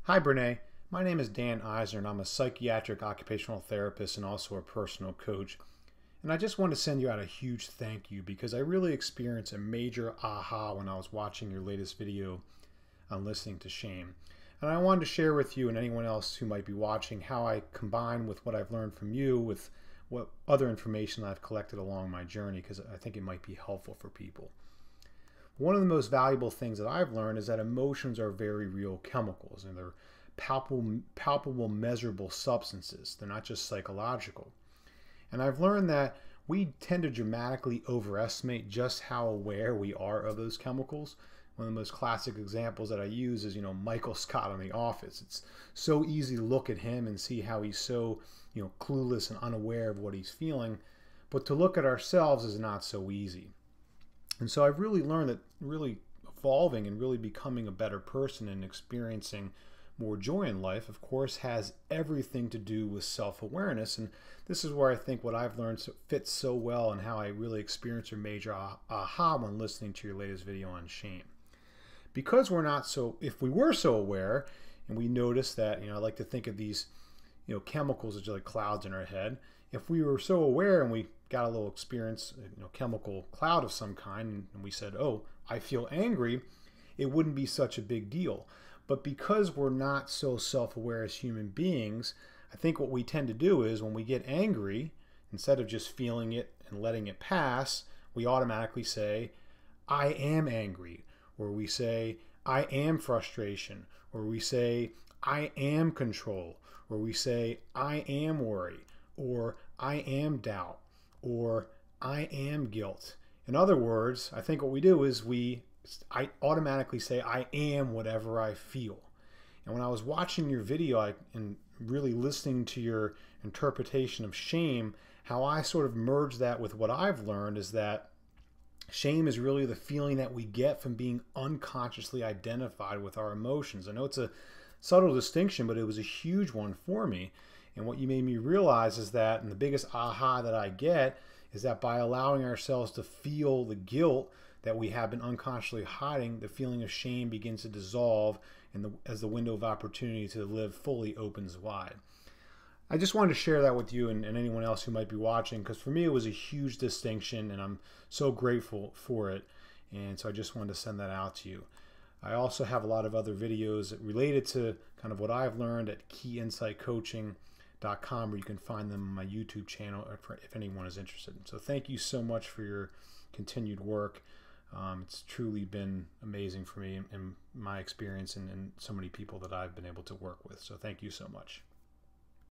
Hi, Brene. My name is Dan Eisner, and I'm a psychiatric occupational therapist and also a personal coach. And I just want to send you out a huge thank you because I really experienced a major aha when I was watching your latest video on listening to shame. And I wanted to share with you and anyone else who might be watching how I combine with what I've learned from you with what other information I've collected along my journey because I think it might be helpful for people. One of the most valuable things that I've learned is that emotions are very real chemicals and they're palpable, measurable substances. They're not just psychological. And I've learned that we tend to dramatically overestimate just how aware we are of those chemicals. One of the most classic examples that I use is, Michael Scott on The Office. It's so easy to look at him and see how he's so, clueless and unaware of what he's feeling. But to look at ourselves is not so easy. And so I've really learned that really evolving and really becoming a better person and experiencing more joy in life, of course, has everything to do with self-awareness. And this is where I think what I've learned fits so well and how I really experienced a major aha when listening to your latest video on shame. Because if we were so aware and we notice that, I like to think of these, chemicals as like clouds in our head. If we were so aware and we got a little experience, chemical cloud of some kind, and we said, oh, I feel angry, it wouldn't be such a big deal. But because we're not so self-aware as human beings, I think what we tend to do is when we get angry, instead of just feeling it and letting it pass, we automatically say, I am angry, or we say, I am frustration, or we say, I am control, or we say, I am worry, or I am doubt, or I am guilt. In other words, I think what we do is I automatically say I am whatever I feel. And when I was watching your video and really listening to your interpretation of shame, how I sort of merged that with what I've learned is that shame is really the feeling that we get from being unconsciously identified with our emotions. I know it's a subtle distinction, but it was a huge one for me. And what you made me realize is that, and the biggest aha that I get, is that by allowing ourselves to feel the guilt that we have been unconsciously hiding, the feeling of shame begins to dissolve as the window of opportunity to live fully opens wide. I just wanted to share that with you and anyone else who might be watching, because for me it was a huge distinction and I'm so grateful for it. And so I just wanted to send that out to you. I also have a lot of other videos related to kind of what I've learned at keyinsightcoaching.com, where you can find them on my YouTube channel if anyone is interested. So thank you so much for your continued work. It's truly been amazing for me and my experience and so many people that I've been able to work with. So thank you so much.